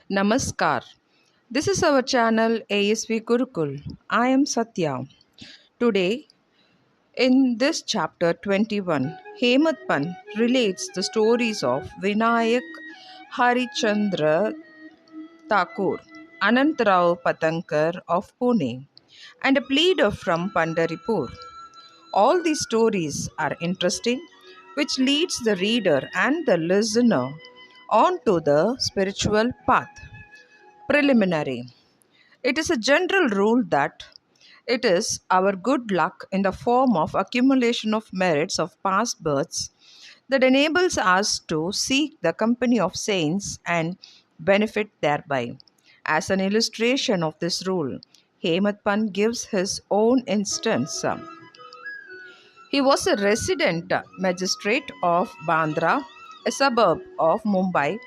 Namaskar. This is our channel ASV Gurukul. I am Satya. Today, in this chapter 21, Hemant Pant relates the stories of Vinayak Harichandra Thakur, Anantrao Patankar of Pune, and a pleader from Pandaripur. All these stories are interesting, which leads the reader and the listener onto the spiritual path. Preliminary. It is a general rule that it is our good luck in the form of accumulation of merits of past births that enables us to seek the company of saints and benefit thereby. As an illustration of this rule, Hemant Pant gives his own instance. He was a resident magistrate of Bandra, a suburb of Mumbai,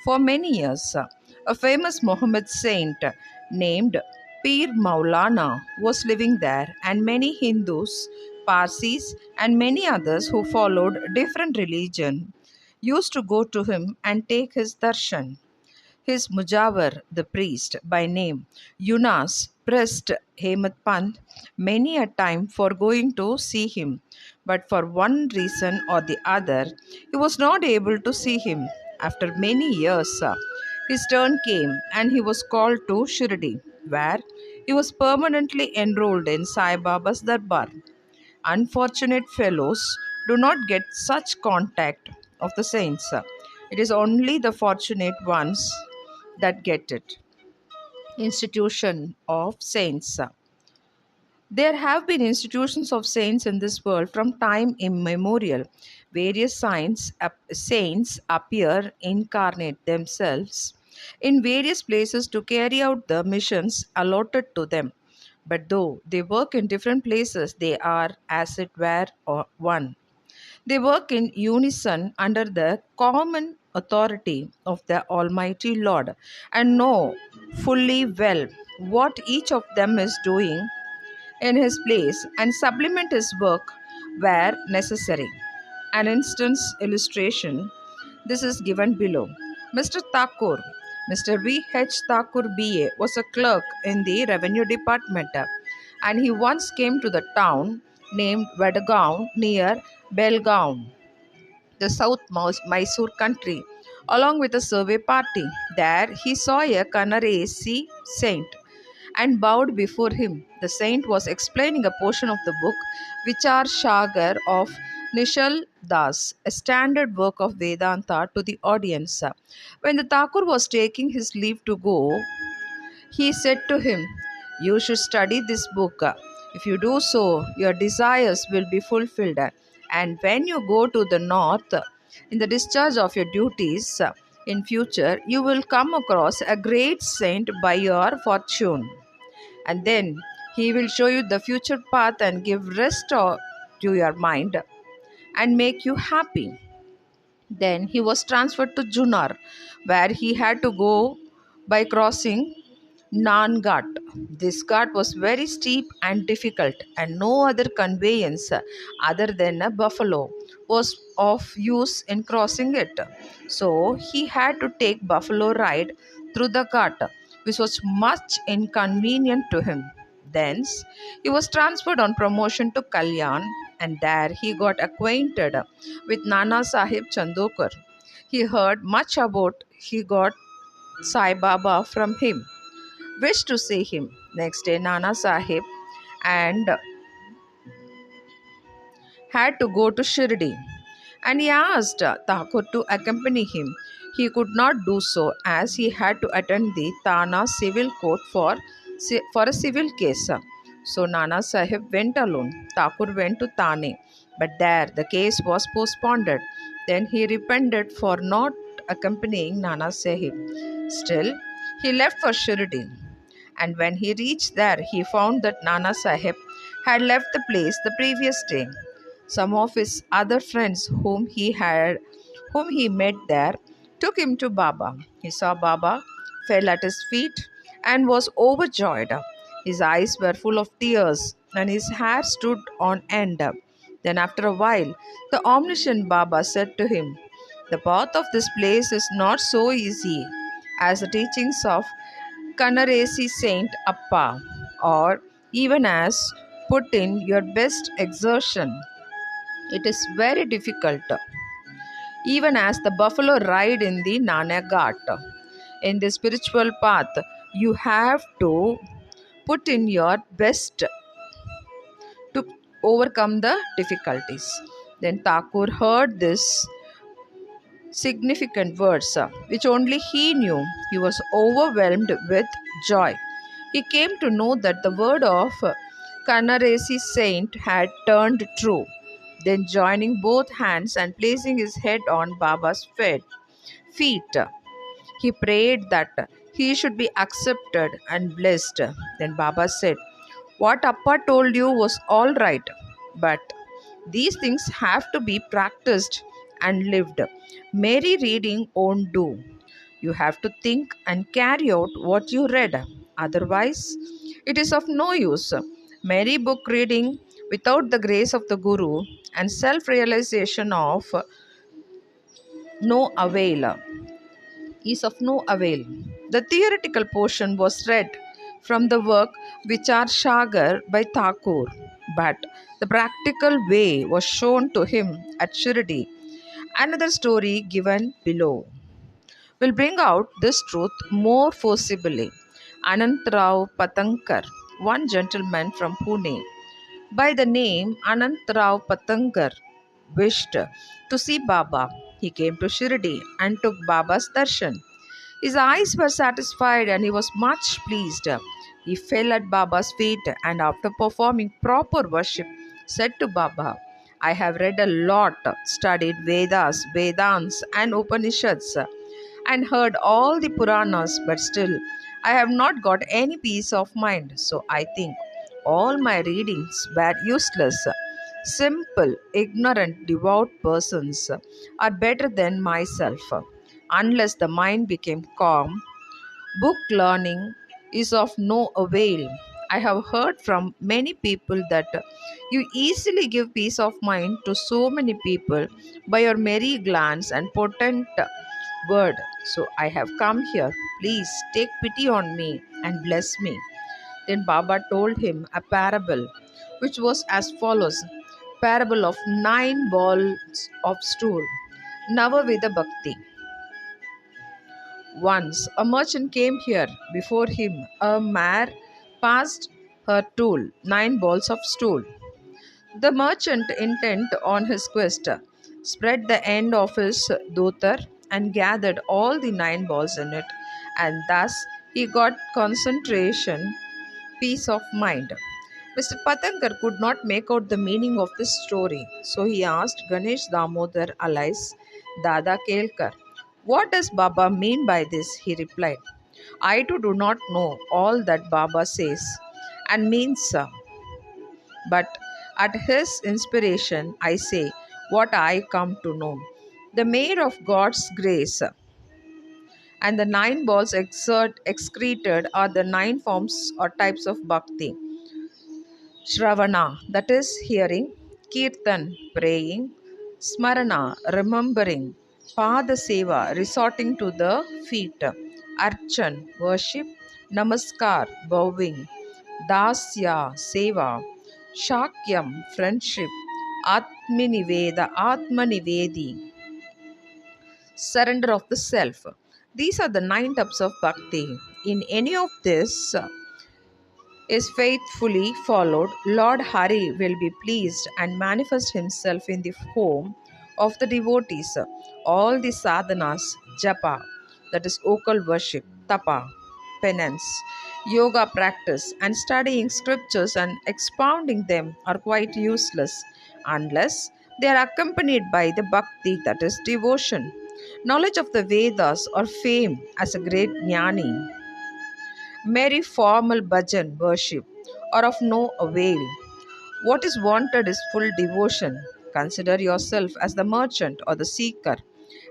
for many years. A famous Mohammed saint named Pir Maulana was living there, and many Hindus, Parsis, and many others who followed different religion used to go to him and take his darshan. His Mujawar, the priest by name Yunus, pressed Hemant Pant many a time for going to see him, but for one reason or the other, he was not able to see him. After many years, his turn came and he was called to Shirdi, where he was permanently enrolled in Sai Baba's Darbar. Unfortunate fellows do not get such contact of the saints. It is only the fortunate ones that get it. Institution of saints. There have been institutions of saints in this world from time immemorial. Various saints appear incarnate themselves in various places to carry out the missions allotted to them. But though they work in different places, they are, as it were, one. They work in unison under the common authority of the Almighty Lord and know fully well what each of them is doing in his place and supplement his work where necessary. An instance illustration this is given below. Mr. Thakur, Mr. V.H. Thakur B.A. was a clerk in the revenue department and he once came to the town named Vadgaon near Belgaon, the South Mysore country, along with a survey party. There he saw a Kanaresi saint and bowed before him. The saint was explaining a portion of the book Vichar Shagar of Nishal Das, a standard work of Vedanta, to the audience. When the Thakur was taking his leave to go, he said to him, "You should study this book. If you do so, your desires will be fulfilled. And when you go to the north, in the discharge of your duties in future, you will come across a great saint by your fortune. And then he will show you the future path and give rest to your mind and make you happy." Then he was transferred to Junar, where he had to go by crossing Nan Ghat. This ghat was very steep and difficult, and no other conveyance other than a buffalo was of use in crossing it. So he had to take buffalo ride through the ghat, which was much inconvenient to him. Thence he was transferred on promotion to Kalyan, and there he got acquainted with Nana Sahib Chandokar. He heard much about he got Sai Baba from him, wished to see him. Next day, Nana Sahib and had to go to Shirdi, and he asked Thakur to accompany him. He could not do so as he had to attend the Thana civil court for a civil case. So Nana Sahib went alone. Thakur went to Thane, but there the case was postponed. Then he repented for not accompanying Nana Sahib. Still, he left for Shirdi. And when he reached there, he found that Nana Sahib had left the place the previous day. Some of his other friends whom he met there took him to Baba. He saw Baba, fell at his feet, and was overjoyed. His eyes were full of tears, and his hair stood on end. Then, after a while, the omniscient Baba said to him, "The path of this place is not so easy as the teachings of Kanaresi Saint Appa, or even as put in your best exertion. It is very difficult, even as the buffalo ride in the Nanagat. In the spiritual path, you have to put in your best to overcome the difficulties. Then Thakur heard this significant words, which only he knew. He was overwhelmed with joy. He came to know that the word of Kanaresi saint had turned true. Then, joining both hands and placing his head on Baba's feet, he prayed that he should be accepted and blessed. Then Baba said, "What Appa told you was all right, but these things have to be practiced and lived. Merry reading won't do. You have to think and carry out what you read. Otherwise, it is of no use. Merry book reading without the grace of the Guru and self realization of no avail is of no avail." The theoretical portion was read from the work Vichar Sagar by Thakur, but the practical way was shown to him at Shirdi. Another story given below will bring out this truth more forcibly. Anantrao Patankar, one gentleman from Pune, by the name Anantrao Patankar, wished to see Baba. He came to Shirdi and took Baba's darshan. His eyes were satisfied and he was much pleased. He fell at Baba's feet and, after performing proper worship, said to Baba, "I have read a lot, studied Vedas, Vedants, and Upanishads, and heard all the Puranas, but still I have not got any peace of mind. So I think all my readings were useless. Simple, ignorant, devout persons are better than myself. Unless the mind became calm, book learning is of no avail. I have heard from many people that you easily give peace of mind to so many people by your merry glance and potent word. So I have come here. Please take pity on me and bless me." Then Baba told him a parable which was as follows: Parable of 9 balls of stool. Navavida Bhakti. Once a merchant came here. Before him a mare passed her tool, 9 balls of stool. The merchant, intent on his quest, spread the end of his dhotar and gathered all the 9 balls in it, and thus he got concentration, peace of mind. Mr. Patankar could not make out the meaning of this story, so he asked Ganesh Damodar alias Dada Kelkar, "What does Baba mean by this?" He replied, "I too do not know all that Baba says and means, sir. But at his inspiration, I say what I come to know. The maid of God's grace and the 9 balls excreted are the 9 forms or types of bhakti. Shravana, that is hearing; Kirtan, praying; Smarana, remembering; Pada Seva, resorting to the feet; Archan, worship; Namaskar, bowing; Dasya, Seva; Shakyam, friendship; Atmanivedi, surrender of the self. These are the 9 types of bhakti. In any of this is faithfully followed, Lord Hari will be pleased and manifest himself in the home of the devotees. All the sadhanas, japa, that is vocal worship, tapa, penance, yoga practice, and studying scriptures and expounding them are quite useless unless they are accompanied by the bhakti, that is devotion. Knowledge of the Vedas or fame as a great jnani, merry formal bhajan worship are of no avail. What is wanted is full devotion. Consider yourself as the merchant or the seeker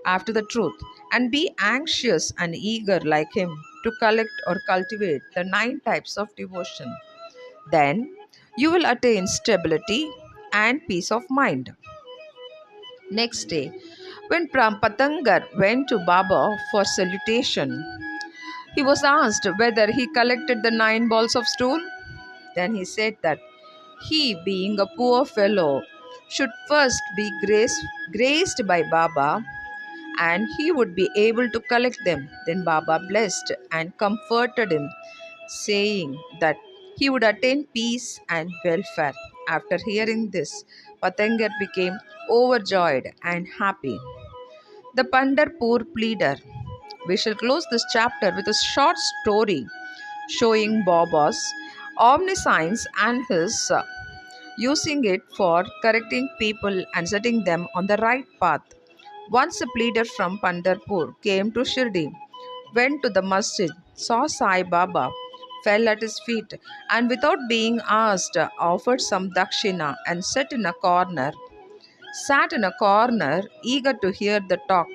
after the truth, and be anxious and eager like him to collect or cultivate the 9 types of devotion. Then you will attain stability and peace of mind. Next day, when Patangar went to Baba for salutation, He was asked whether he collected the 9 balls of stone. Then he said that he, being a poor fellow, should first be graced by Baba and he would be able to collect them. Then Baba blessed and comforted him, saying that he would attain peace and welfare. After hearing this, Patangar became overjoyed and happy. The Pandarpur pleader. We shall close this chapter with a short story showing Baba's omniscience and his using it for correcting people and setting them on the right path. Once a pleader from Pandarpur came to Shirdi, went to the masjid, saw Sai Baba, fell at his feet, and without being asked, offered some dakshina and sat in a corner, eager to hear the talk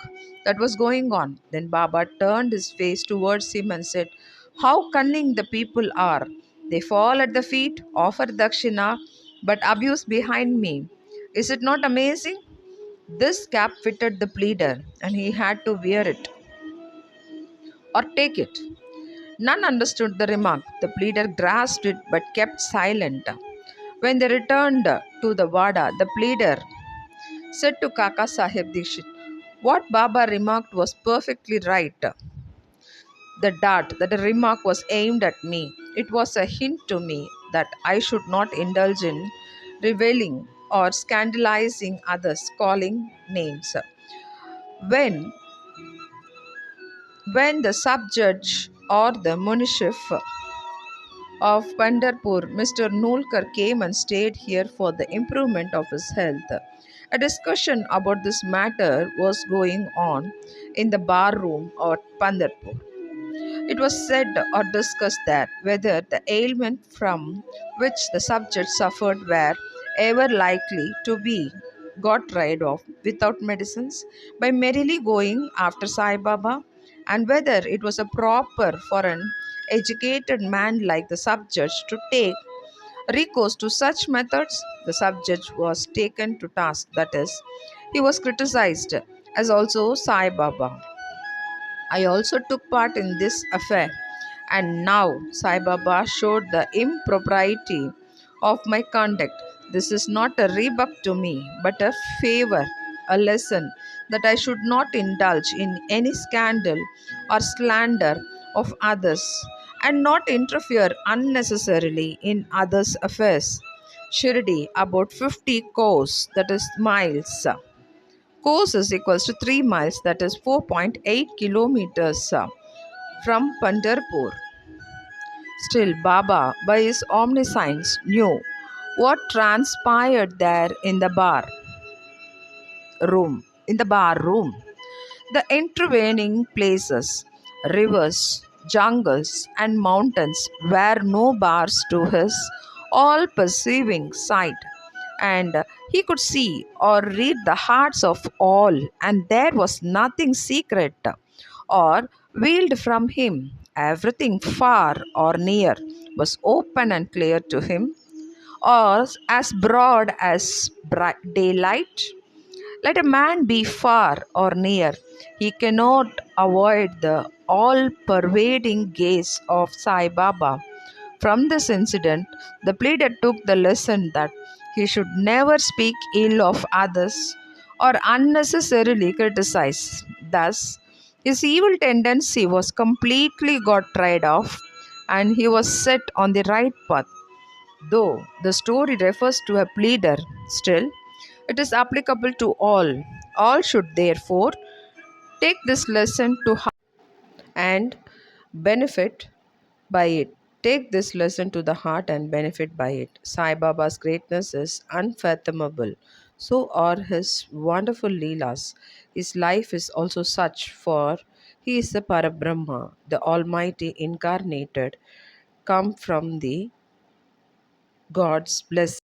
that was going on. Then Baba turned his face towards him and said, "How cunning the people are! They fall at the feet, offer dakshina, but abuse behind me. Is it not amazing?" This cap fitted the pleader, and he had to wear it or take it. None understood the remark. The pleader grasped it but kept silent. When they returned to the Wada, the pleader said to Kaka Sahib Dikshit, "What Baba remarked was perfectly right. The dart that the remark was aimed at me. It was a hint to me that I should not indulge in reveling or scandalizing others, calling names. When when the sub-judge or the munishif of Pandarpur, Mr. Nulkar, came and stayed here for the improvement of his health. A discussion about this matter was going on in the bar room at Pandarpur. It was said or discussed that whether the ailment from which the subject suffered were ever likely to be got rid of without medicines by merely going after Sai Baba, and whether it was a proper for an educated man like the subject to take recourse to such methods. The subject was taken to task, that is, he was criticized, as also Sai Baba. I also took part in this affair, and now Sai Baba showed the impropriety of my conduct. This is not a rebuke to me, but a favor, a lesson that I should not indulge in any scandal or slander of others, and not interfere unnecessarily in others' affairs. Shirdi, about 50 kos, that is miles. Course is equals to 3 miles, that is 4.8 kilometers from Pandharpur. Still, Baba, by his omniscience, knew what transpired there in the bar room. The intervening places, rivers, jungles, and mountains were no bars to his all perceiving sight, and he could see or read the hearts of all, and there was nothing secret or veiled from him. Everything far or near was open and clear to him, or as broad as daylight. Let a man be far or near, he cannot avoid the all pervading gaze of Sai Baba. From this incident, the pleader took the lesson that he should never speak ill of others or unnecessarily criticize. Thus, his evil tendency was completely got rid of and he was set on the right path. Though the story refers to a pleader, still it is applicable to all. All should therefore take this lesson to heart and benefit by it. Take this lesson to the heart and benefit by it. Sai Baba's greatness is unfathomable. So are his wonderful Leelas. His life is also such, for he is the Parabrahma, the Almighty incarnated, come from the God's blessing.